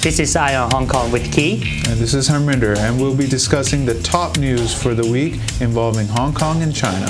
This is Ion Hong Kong with Key. And this is Harminder, and we'll be discussing the top news for the week involving Hong Kong and China.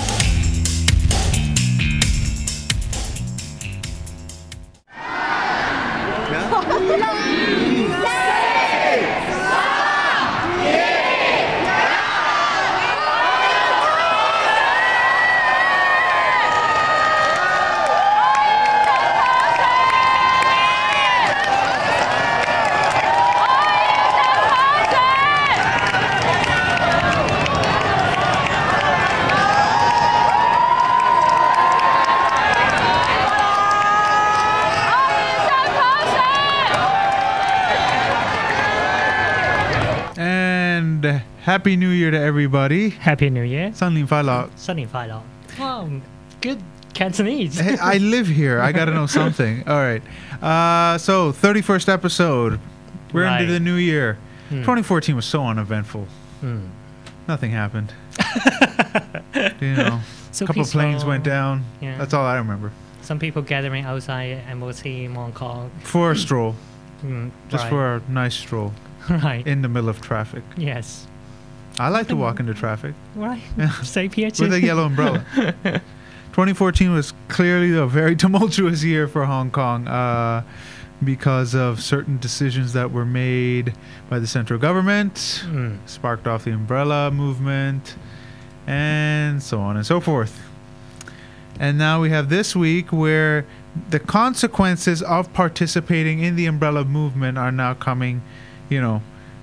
Happy New Year to everybody. Happy New Year. 新年快樂. 新年快樂. Wow, good Cantonese. Hey, I live here. I got to know something. All right. So, 31st episode. We're into the new year. 2014 was so uneventful. Nothing happened. You know, so a couple of planes went down. Yeah. That's all I remember. Some people gathering outside MOT in Hong Kong. For a stroll. Just right. for a nice stroll. Right. In the middle of traffic. Yes. I like to walk into traffic. Right. Same here too. With a yellow umbrella. 2014 was clearly a very tumultuous year for Hong Kong because of certain decisions that were made by the central government, sparked off the umbrella movement, and so on and so forth. And now we have this week where the consequences of participating in the umbrella movement are now coming,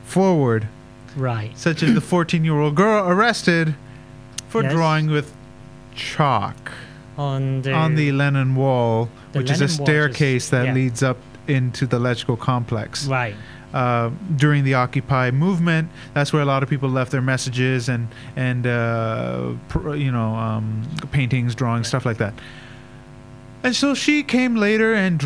forward. Right. Such as the 14-year-old girl arrested for drawing with chalk on the Lennon Wall, which is a staircase that leads up into the electrical complex. Right. During the Occupy movement, that's where a lot of people left their messages and paintings, drawings, stuff like that. And so she came later and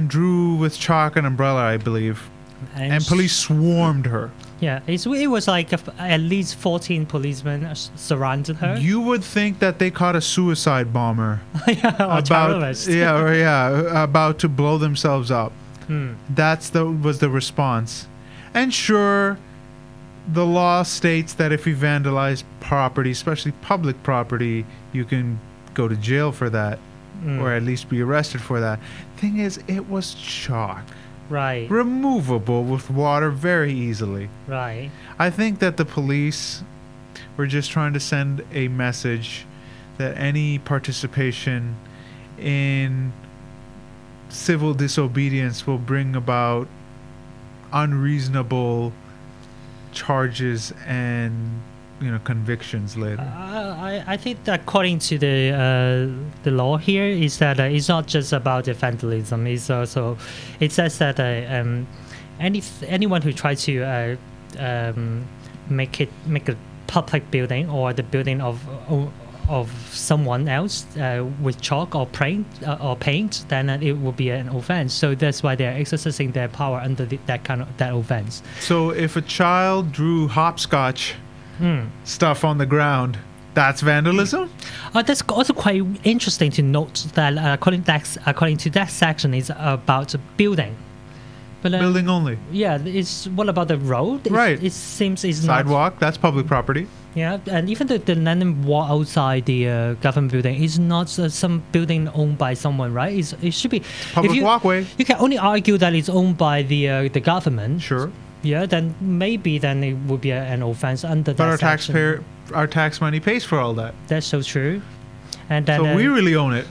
drew with chalk and umbrella, I believe, and police swarmed her. Yeah, it was like at least 14 policemen surrounded her. You would think that they caught a suicide bomber terrorist. about to blow themselves up. Was the response. And sure, the law states that if you vandalize property, especially public property, you can go to jail for that, or at least be arrested for that. Thing is, it was chalk. Right. Removable with water very easily. Right. I think that the police were just trying to send a message that any participation in civil disobedience will bring about unreasonable charges and convictions later. I think that according to the law here is that it's not just about the vandalism. It's also it says that anyone who tries to make a public building or the building of someone else with chalk or paint, then it will be an offense. So that's why they're exercising their power under that offense. So if a child drew hopscotch stuff on the ground, that's vandalism? That's also quite interesting to note that according to that section is about building. But, building only. Yeah, what about the road? Right. It seems it's sidewalk, that's public property. Yeah, and even the Lennon Wall outside the government building is not some building owned by someone, right? It should be public walkway. You can only argue that it's owned by the government. Sure. Yeah, then it would be an offense under that section. But our tax money pays for all that. That's so true. And then, so we really own it.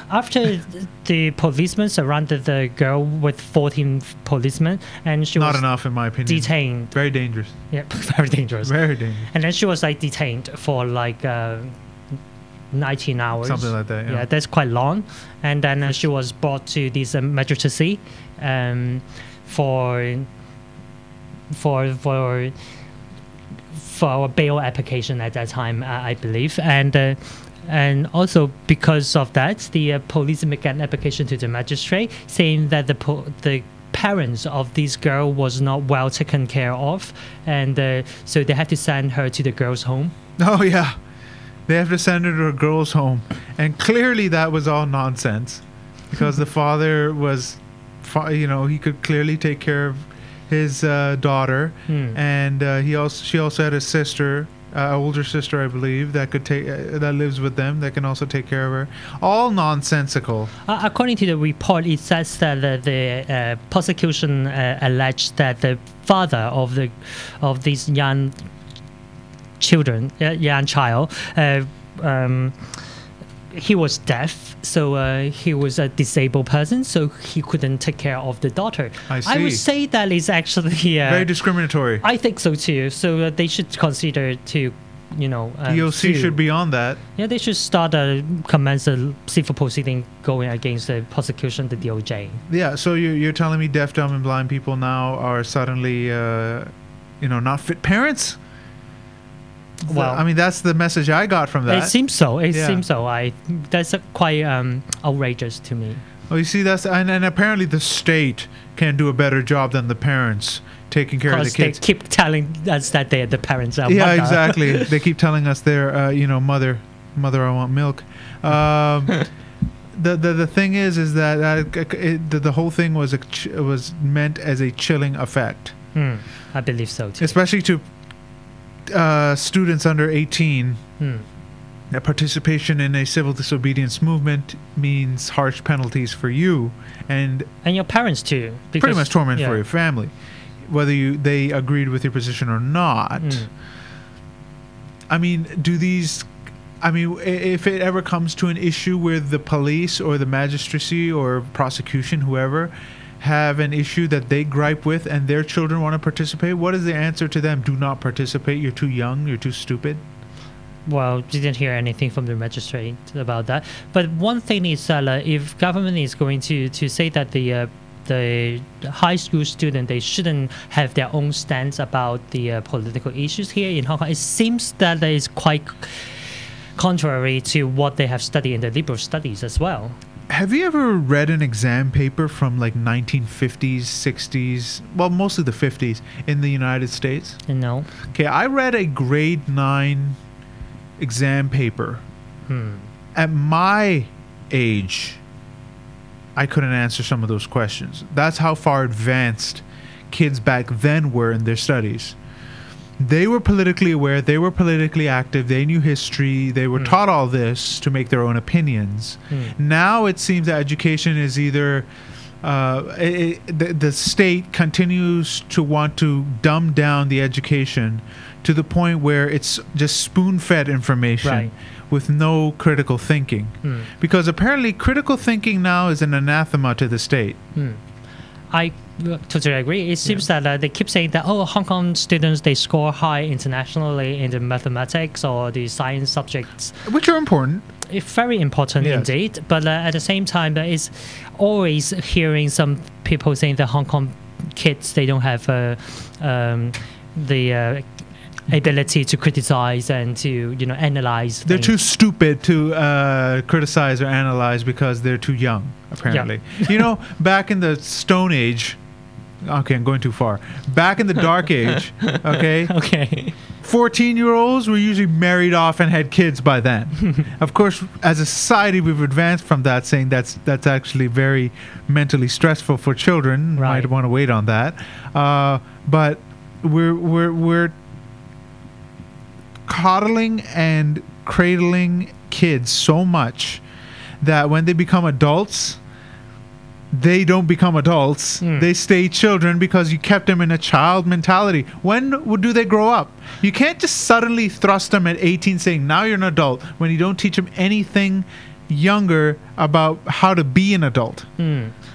After the policemen surrounded the girl with 14 policemen, and she was not enough in my opinion. Detained. Very dangerous. Yeah, very dangerous. Very dangerous. And then she was detained for 19 hours. Something like that. Yeah, that's quite long. And then she was brought to this magistracy for a bail application at that time, I believe, and also because of that, the police make an application to the magistrate saying that the parents of this girl was not well taken care of, and so they had to send her to the girls' home. Oh yeah, they have to send her to a girls' home, and clearly that was all nonsense, because the father was, he could clearly take care of his daughter, Hmm. and she also had a sister, older sister, I believe, that could take that lives with them, that can also take care of her. All nonsensical. According to the report, it says that the prosecution alleged that the father of these young child, he was deaf, so he was a disabled person, so he couldn't take care of the daughter. I see. I would say that is actually Very discriminatory. I think so too. So they should consider to, DOC should be on that. Yeah, they should commence a civil proceeding going against the prosecution, the DOJ. Yeah, so you're telling me deaf, dumb, and blind people now are suddenly, not fit parents? Well, I mean, that's the message I got from that. It seems so. Yeah. Seems so. That's quite outrageous to me. Oh, you see, and apparently the state can do a better job than the parents taking care of the kids. They keep telling us that they're the parents. Yeah, exactly. They keep telling us they're, mother, I want milk. The thing is that the whole thing was meant as a chilling effect. I believe so too. Especially to students under 18. That participation in a civil disobedience movement means harsh penalties for you and your parents too. Pretty much torment for your family, whether they agreed with your position or not. I mean, if it ever comes to an issue where the police or the magistracy or prosecution, whoever, have an issue that they gripe with and their children want to participate, what is the answer to them? Do not participate. You're too young. You're too stupid. Well, didn't hear anything from the magistrate about that. But one thing is that if government is going to say that the high school student, they shouldn't have their own stance about the political issues here in Hong Kong, it seems that is quite contrary to what they have studied in the liberal studies as well. Have you ever read an exam paper from like 1950s, 60s, well, mostly the 50s in the United States? No. Okay, I read a grade 9 exam paper. At my age, I couldn't answer some of those questions. That's how far advanced kids back then were in their studies. They were politically aware, they were politically active, they knew history, they were taught all this to make their own opinions. Now it seems that education is either the state continues to want to dumb down the education to the point where it's just spoon-fed information with no critical thinking. Because apparently critical thinking now is an anathema to the state. I totally agree. It seems that they keep saying that, Hong Kong students, they score high internationally in the mathematics or the science subjects. Which are important. It's very important indeed. But at the same time, there is always hearing some people saying that Hong Kong kids, they don't have the ability to criticize and to analyze things. They're too stupid to criticize or analyze because they're too young, apparently. Back in the Stone Age, okay, I'm going too far. Back in the Dark Age, okay, 14-year-olds were usually married off and had kids by then. Of course, as a society, we've advanced from that, saying that's actually very mentally stressful for children. Might want to wait on that. But we're coddling and cradling kids so much that when they become adults, they don't become adults. They stay children because you kept them in a child mentality. When do they grow up? You can't just suddenly thrust them at 18 saying, now you're an adult, when you don't teach them anything younger about how to be an adult.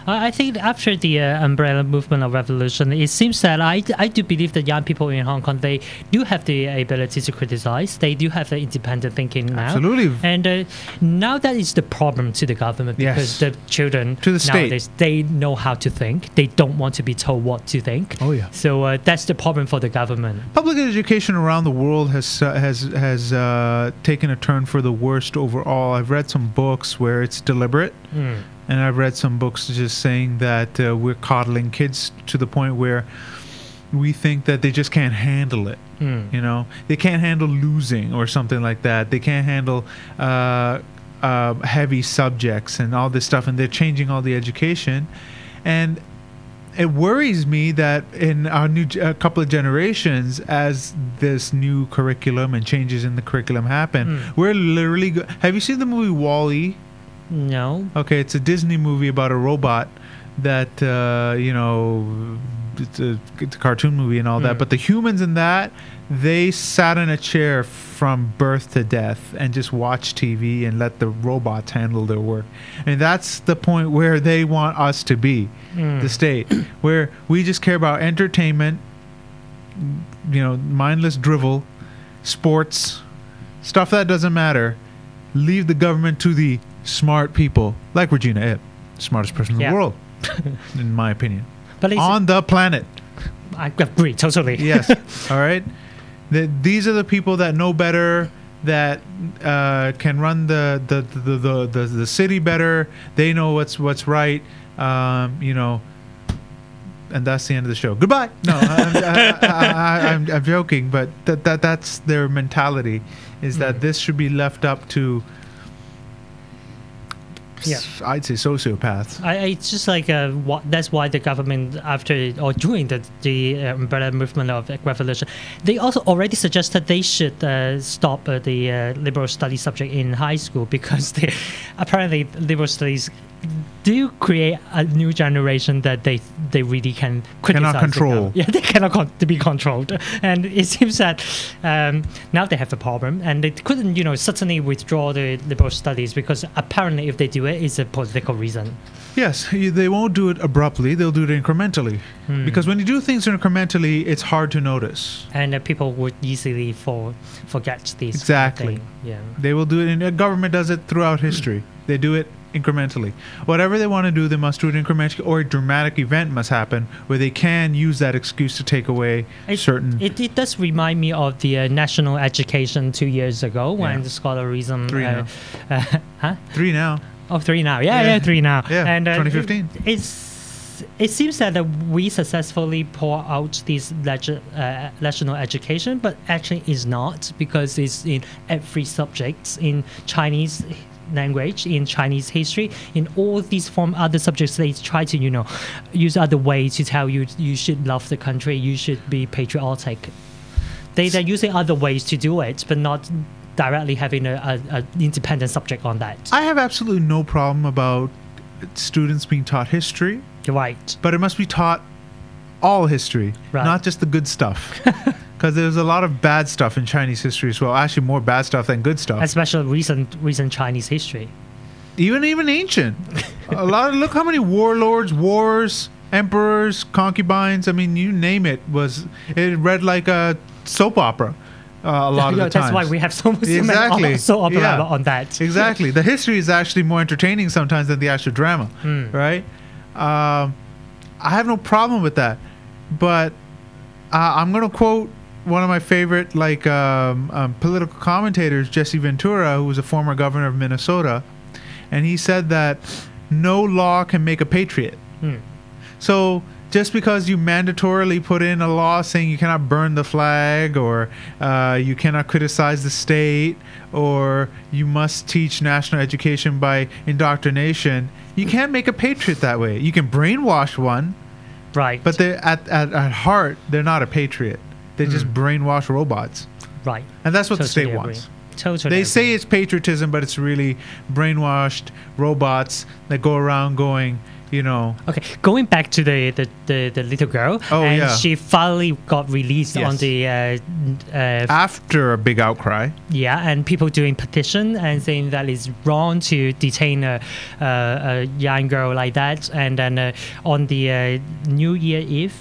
I think after the umbrella movement of revolution, it seems that I do believe that young people in Hong Kong, they do have the ability to criticize. They do have the independent thinking now. Absolutely. And now that is the problem to the government because the children to the nowadays, state, they know how to think. They don't want to be told what to think. Oh yeah. So that's the problem for the government. Public education around the world has taken a turn for the worst overall. I've read some books where it's deliberate. And I've read some books just saying that we're coddling kids to the point where we think that they just can't handle it. They can't handle losing or something like that. They can't handle heavy subjects and all this stuff. And they're changing all the education. And it worries me that in our a couple of generations, as this new curriculum and changes in the curriculum happen, we're literally. Have you seen the movie Wall-E? No. Okay, it's a Disney movie about a robot that it's a cartoon movie and all that. But the humans in that, they sat in a chair from birth to death and just watched TV and let the robots handle their work. And that's the point where they want us to be, the state, where we just care about entertainment, mindless drivel, sports, stuff that doesn't matter. Leave the government to the smart people, like Regina Ip, smartest person in the world, in my opinion. But on the planet. I agree, totally. Yes. All right. These are the people that know better, that can run the city better. They know what's right. And that's the end of the show. Goodbye. No, I'm joking, but that's their mentality. Is that this should be left up to? I'd say sociopaths. It's just like that's why the government, after or during the umbrella movement of revolution, they also already suggested they should stop the liberal studies subject in high school, because apparently liberal studies do create a new generation that they really can criticize. Cannot control. Yeah, they cannot be controlled, and it seems that now they have a problem, and they couldn't suddenly withdraw the liberal studies, because apparently if they do it, it's a political reason. Yes, they won't do it abruptly. They'll do it incrementally, because when you do things incrementally, it's hard to notice, and people would easily forget these. Exactly. Yeah, they will do it, and the government does it throughout history. They do it incrementally. Whatever they want to do, they must do it incrementally, or a dramatic event must happen where they can use that excuse to take away certain. It does remind me of the national education 2 years ago when the scholarism. 3 now. Huh? 3 now. Oh, 3 now. Yeah, 3 now. Yeah, and 2015. It seems that we successfully pour out this national education, but actually it's not, because it's in every subject, in Chinese language, in Chinese history, in all these other subjects. They try to use other ways to tell you should love the country, you should be patriotic. They're using other ways to do it, but not directly having a independent subject on that. I have absolutely no problem about students being taught history, right? But it must be taught all history, not just the good stuff. Because there's a lot of bad stuff in Chinese history as well. Actually, more bad stuff than good stuff. Especially recent Chinese history. Even ancient. Look how many warlords, wars, emperors, concubines. I mean, you name it. It read like a soap opera. A lot of the times. That's why we have so much soap opera on that. Exactly. The history is actually more entertaining sometimes than the actual drama, right? I have no problem with that, but I'm going to quote one of my favorite political commentators, Jesse Ventura, who was a former governor of Minnesota, and he said that no law can make a patriot. So just because you mandatorily put in a law saying you cannot burn the flag, or you cannot criticize the state, or you must teach national education by indoctrination, you can't make a patriot that way. You can brainwash one, right? But at heart, they're not a patriot. They just brainwash robots. Right. And that's what the state wants. Totally. They say it's patriotism, but it's really brainwashed robots that go around going, Okay, going back to the little girl. Oh, and she finally got released on the... after a big outcry. Yeah, and people doing petition and saying that it's wrong to detain a young girl like that. And then on the New Year Eve,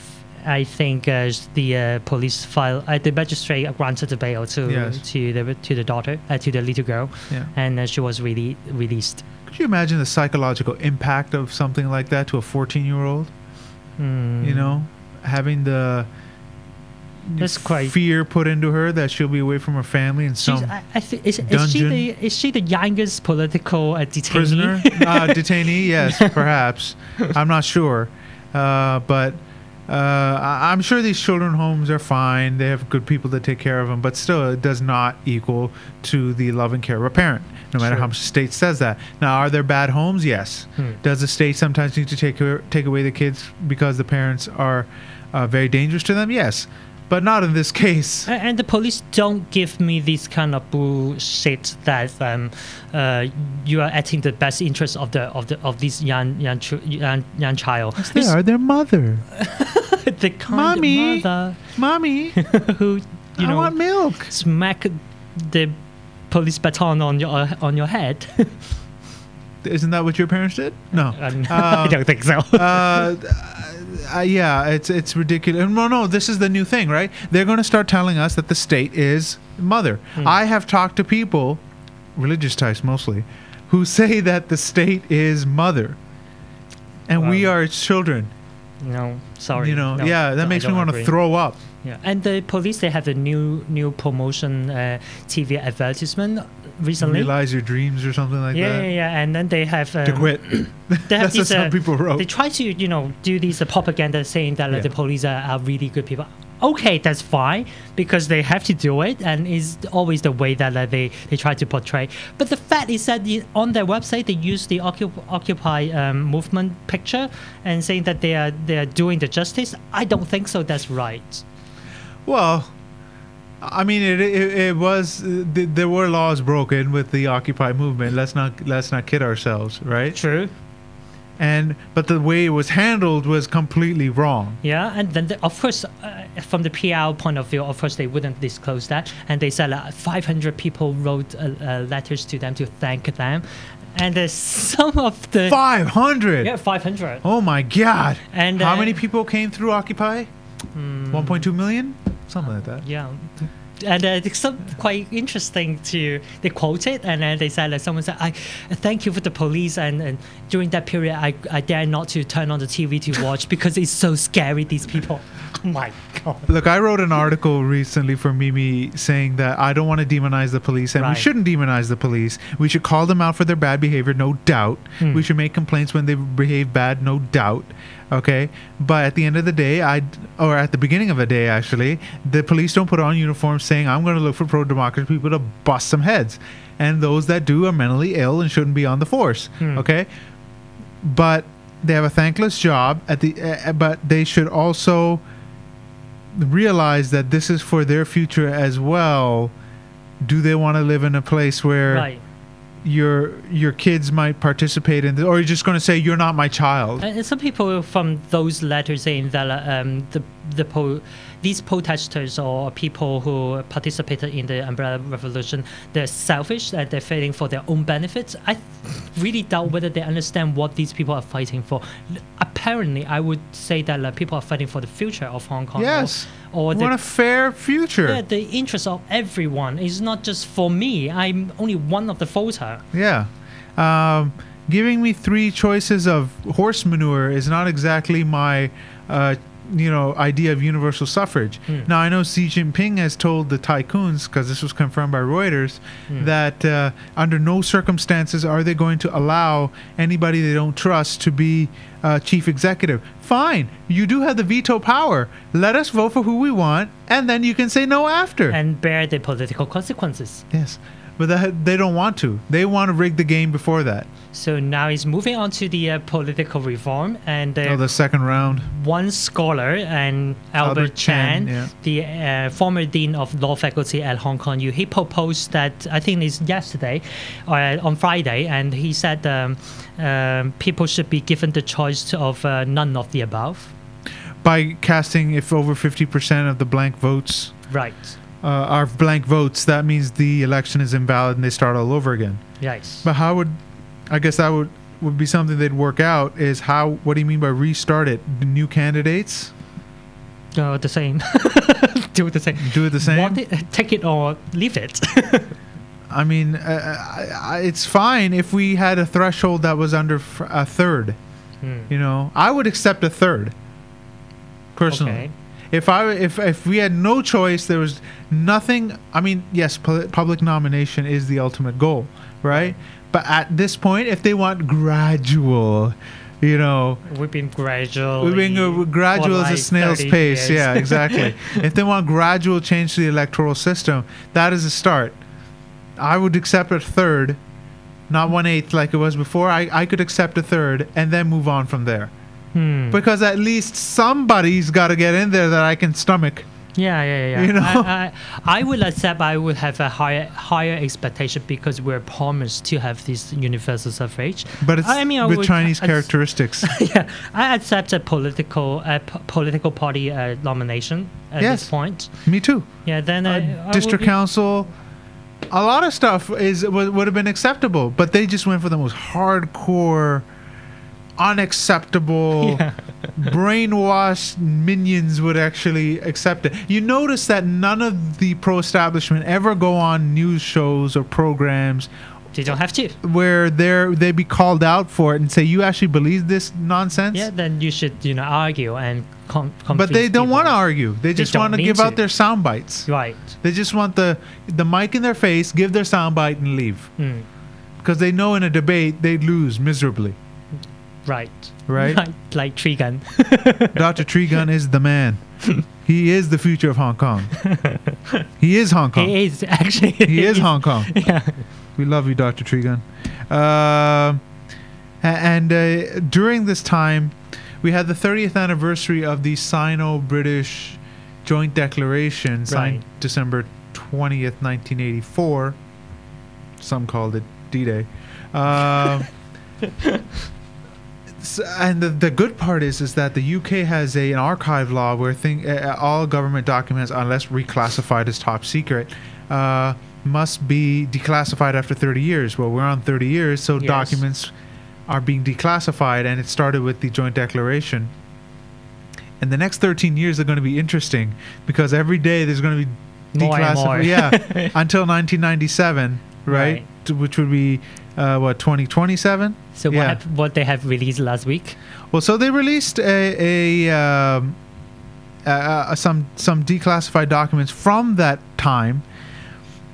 I think the police the magistrate granted the bail to the daughter, to the little girl, and she was released. Could you imagine the psychological impact of something like that to a 14-year-old? Having the fear put into her that she'll be away from her family in some dungeon. Is she the youngest political detainee? Prisoner? Detainee, yes, perhaps. I'm not sure. But I'm sure these children homes are fine. They have good people that take care of them, but still, it does not equal to the love and care of a parent, no matter Sure. how much the state says that. Now, are there bad homes? Yes. Does the state sometimes need to take away the kids because the parents are very dangerous to them? Yes. But not in this case. And the police don't give me this kind of bullshit that you are acting the best interest of this young child. Yes, they are their mother. The kind Mommy, of mother Mommy, who I want milk. smack the police baton on your head. Isn't that what your parents did? No. I don't think so. Yeah, it's ridiculous. No, this is the new thing, right? They're going to start telling us that the state is mother. I have talked to people, religious types mostly, who say that the state is mother, and we are its children. No, sorry. No, that I makes me don't want agree. to throw up. Yeah, and the police, they have the new promotion TV advertisement recently. Realize your dreams or something like that. Yeah, and then they have To quit. They have That's what some people wrote. They try to do this propaganda saying that the police are really good people. Okay, that's fine because they have to do it, and it's always the way that they try to portray. But the fact is that on their website they use the Occupy movement picture and saying that they are doing the justice. I don't think so. That's right. Well, I mean, it was there were laws broken with the Occupy movement. Let's not kid ourselves, right? True. But the way it was handled was completely wrong. Yeah, and then of course, from the PR point of view, of course they wouldn't disclose that, and they said 500 people wrote letters to them to thank them, and some of the 500. Yeah, 500. Oh my God! And how many people came through Occupy? 1.2 million, something like that. Yeah. And it's some quite interesting they quote it, and then they said someone said, I thank you for the police, and during that period I dare not to turn on the TV to watch because it's so scary, these people. Oh my God. Look, I wrote an article recently for Mimi saying that I don't want to demonize the police, and we shouldn't demonize the police. We should call them out for their bad behavior, no doubt. We should make complaints when they behave bad, no doubt. Okay, but at the end of the day, or at the beginning of the day, actually, the police don't put on uniforms saying, I'm going to look for pro-democracy people to bust some heads. And those that do are mentally ill and shouldn't be on the force. Okay, but they have a thankless job but they should also realize that this is for their future as well. Do they want to live in a place where your kids might participate in this, or you're just going to say you're not my child? And some people from those letters saying that these protesters or people who participated in the umbrella revolution, they're selfish and they're fighting for their own benefits. I really doubt whether they understand what these people are fighting for. Apparently, I would say that people are fighting for the future of Hong Kong. Yes. Or we want a fair future. Yeah, the interest of everyone is not just for me. I'm only one of the voter. Yeah. Giving me 3 choices of horse manure is not exactly my idea of universal suffrage. Now, I know Xi Jinping has told the tycoons, because this was confirmed by Reuters, that under no circumstances are they going to allow anybody they don't trust to be chief executive. Fine, you do have the veto power. Let us vote for who we want, and then you can say no after. And bear the political consequences. Yes, but they don't want to. They want to rig the game before that. So now he's moving on to the political reform, and the second round. One scholar, and Albert Chan, the former dean of law faculty at Hong Kong U, he proposed that, I think it's yesterday, on Friday, and he said people should be given the choice of none of the above. By casting, if over 50% of the blank votes are blank votes, that means the election is invalid and they start all over again. Yes. But I guess that would be something they'd work out, is what do you mean by restart it? The new candidates? The same. Do it the same. Do it the same? Want it, take it or leave it. I mean, it's fine if we had a threshold that was under a third. I would accept a third, personally. Okay. If we had no choice, there was nothing. I mean, yes, public nomination is the ultimate goal, right? But at this point, if they want gradual You know, We've been gradual. we've been gradual as a snail's pace. Yeah, exactly. If they want gradual change to the electoral system, that is a start. I would accept a third, not 1/8 like it was before. I could accept a third and then move on from there. Because at least somebody's got to get in there that I can stomach. Yeah. You know? I would accept. I would have a higher expectation because we're promised to have this universal suffrage. But it's with Chinese characteristics. Yeah, I accept a political party nomination at this point. Me too. Yeah, then district council. A lot of stuff would have been acceptable, but they just went for the most hardcore, unacceptable, brainwashed minions would actually accept it. You notice that none of the pro-establishment ever go on news shows or programs. They don't have to. Where they be called out for it and say, you actually believe this nonsense? Yeah, then you should argue and but they don't want to argue. They just want to give out their sound bites. Right. They just want the mic in their face, give their sound bite and leave. Because they know in a debate they'd lose miserably. Right. Like Trigun. Dr. Trigun is the man. He is the future of Hong Kong. He is Hong Kong. He is, actually. He is Hong Kong. Yeah. We love you, Dr. Trigun. And during this time, we had the 30th anniversary of the Sino-British Joint Declaration signed December 20th, 1984. Some called it D-Day. And the good part is that the UK has an archive law where all government documents, unless reclassified as top secret, must be declassified after 30 years. Well, we're on 30 years, so documents are being declassified, and it started with the Joint Declaration. And the next 13 years are going to be interesting because every day there's going to be declassified. Yeah, until 1997, right? Which would be 2027. So what they have released last week? Well, so they released some declassified documents from that time,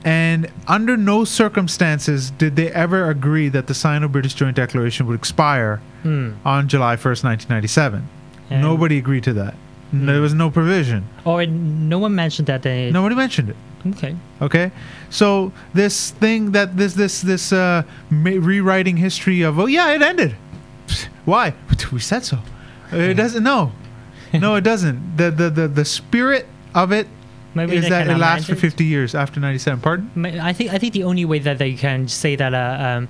and under no circumstances did they ever agree that the Sino-British Joint Declaration would expire on July 1st, 1997. And nobody agreed to that. There was no provision. Or no one mentioned that they... Nobody mentioned it. Okay. So this thing that this rewriting history of it ended. Why? We said so. It doesn't. No, it doesn't. The spirit of it is that it lasts for 50 years after 97. Pardon? I think the only way that they can say that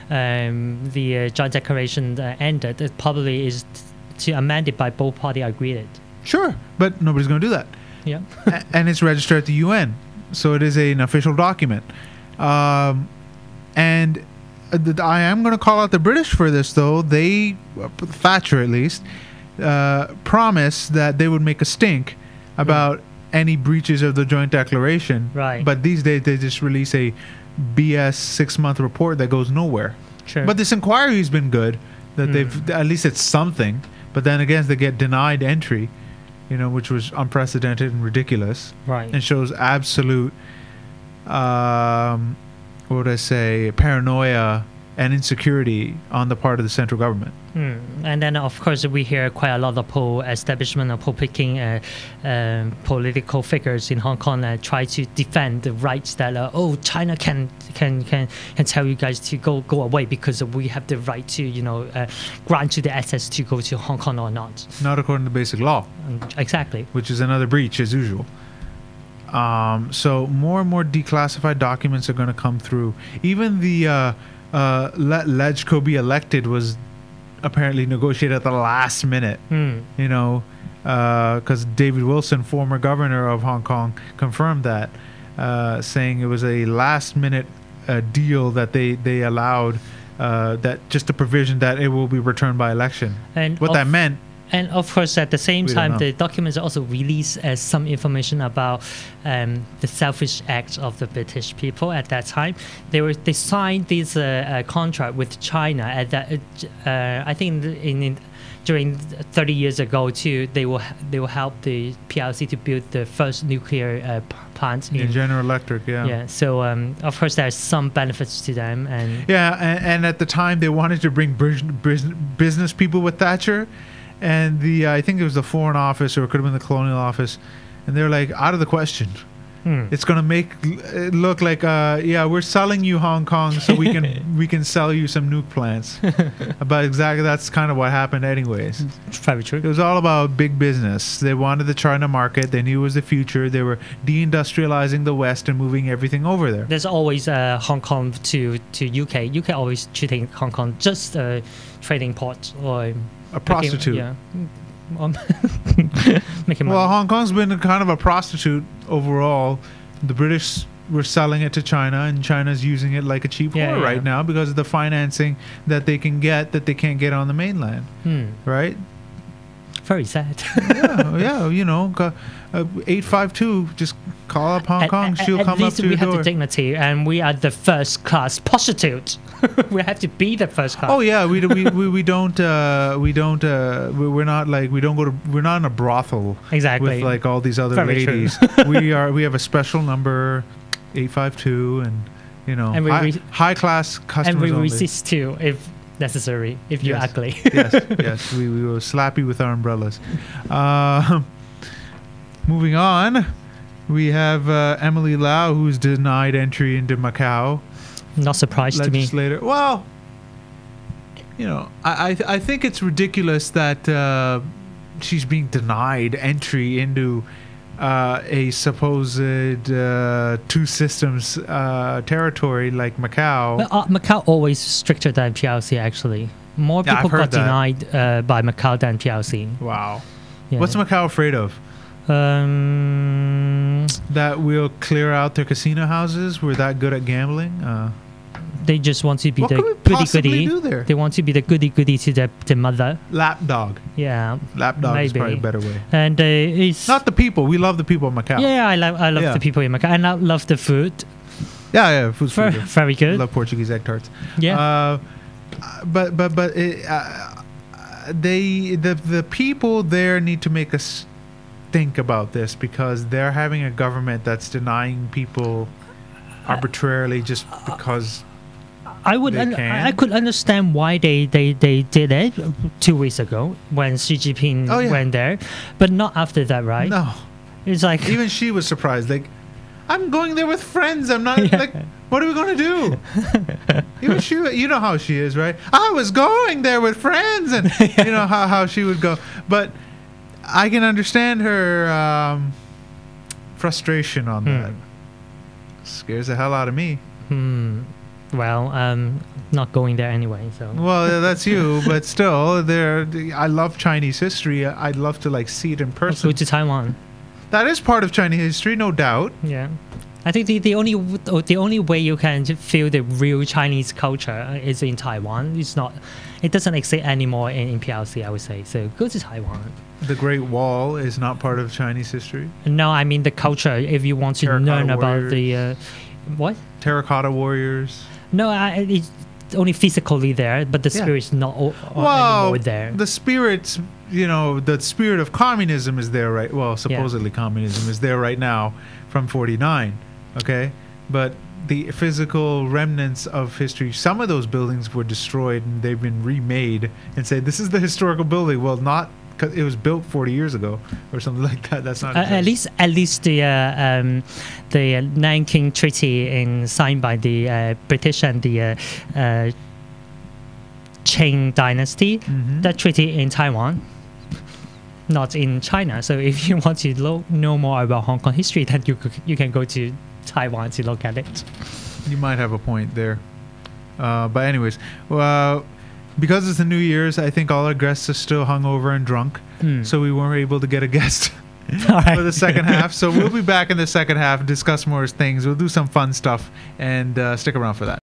the Joint Declaration ended it probably is to amend it by both parties agreed it. Sure, but nobody's going to do that. Yeah. And it's registered at the UN. So it is an official document. And I am going to call out the British for this, though. They, Thatcher at least, promised that they would make a stink about any breaches of the Joint Declaration. Right. But these days they just release a BS 6-month report that goes nowhere. Sure. But this inquiry has been good, that they've, at least it's something. But then again, they get denied entry. Which was unprecedented and ridiculous. Right. And shows absolute, paranoia and insecurity on the part of the central government. And then, of course, we hear quite a lot of establishment or picking political figures in Hong Kong try to defend the rights that China can tell you guys to go away because we have the right to grant you the access to go to Hong Kong or not. Not according to basic law. Exactly. Which is another breach as usual. So more and more declassified documents are going to come through. Even the let Legco be elected was apparently negotiated at the last minute. Because David Wilson, former governor of Hong Kong, confirmed that, saying it was a last minute deal that they allowed, that just a provision that it will be returned by election. And what that meant And of course, at the same We don't time, know. the documents also release some information about the selfish acts of the British people at that time. They signed this contract with China at that. I think during 30 years ago too, they will help the PRC to build the first nuclear plant in General Electric. Yeah. So of course, there's some benefits to them, and And at the time, they wanted to bring business people with Thatcher. And I think it was the Foreign Office, or it could have been the Colonial Office, and they're like, out of the question. It's gonna make it look like, we're selling you Hong Kong so we can sell you some nuke plants. But exactly, that's kind of what happened, anyways. Very true. It was all about big business. They wanted the China market. They knew it was the future. They were deindustrializing the West and moving everything over there. There's always Hong Kong to UK. UK always treating Hong Kong just a trading port or A prostitute. Making money. Well, Hong Kong's been kind of a prostitute overall. The British were selling it to China, and China's using it like a cheap whore right now because of the financing that they can get that they can't get on the mainland. Right? Very sad. Yeah, 852, just call up Hong Kong, she'll come up to your we have door. the dignity, and we are the first class prostitute. We have to be the first class. Oh yeah, we don't we're not like we're not in a brothel Exactly. with like all these other Very true. ladies. we have a special number, 852, and high class customers and we only. resist too if necessary, if you're ugly. yes, we will slap you with our umbrellas. Moving on, we have Emily Lau, who's denied entry into Macau. Not surprised to me. Legislator. Well, I think it's ridiculous that she's being denied entry into a supposed two systems territory like Macau. Well, Macau always stricter than PRC actually. More Yeah, people I've heard got denied by Macau than PRC. Wow. Yeah. What's Macau afraid of? That we'll clear out their casino houses? We're that good at gambling? They just want to be What the could we goody possibly goody. do there? They want to be the goody goody to the mother. Lapdog. Yeah. Lapdog is maybe. probably a better way. And it's Not the people. We love the people of Macau. I love Yeah. the people in Macau, and I love the food. Yeah. Food's Very, pretty good. very good. Love Portuguese egg tarts. Yeah. But the people there need to make us think about this, because they're having a government that's denying people arbitrarily just because I could understand why they did it 2 weeks ago when Xi Jinping went there, but not after that, right? No. It's like Even she was surprised. Like, I'm going there with friends. I'm not like, what are we going to do? Even she, you know how she is, right? I was going there with friends, and you know how she would go. But I can understand her frustration on that. Scares the hell out of me. Well, not going there anyway. So Well, that's you, but still, I love Chinese history. I'd love to like see it in person. go to Taiwan. That is part of Chinese history, no doubt. Yeah, I think the only way you can feel the real Chinese culture is in Taiwan. It doesn't exist anymore in PRC, I would say. So go to Taiwan. The Great Wall is not part of Chinese history. No, I mean the culture. If you want to learn about the what? Terracotta warriors. No, it's only physically there, but the spirit is not anymore there. The spirit, the spirit of communism is there, right? Well, supposedly communism is there right now from 49, okay? But the physical remnants of history, some of those buildings were destroyed and they've been remade and say, this is the historical building. Well, not because it was built 40 years ago or something like that. That's not at least the Nanking Treaty signed by the British and the Qing dynasty. That treaty in Taiwan, not in China. So if you want to know more about Hong Kong history, then you can go to Taiwan to look at it. You might have a point there. But anyways, because it's the New Year's, I think all our guests are still hungover and drunk. So we weren't able to get a guest for the second half. So we'll be back in the second half, discuss more things. We'll do some fun stuff, and stick around for that.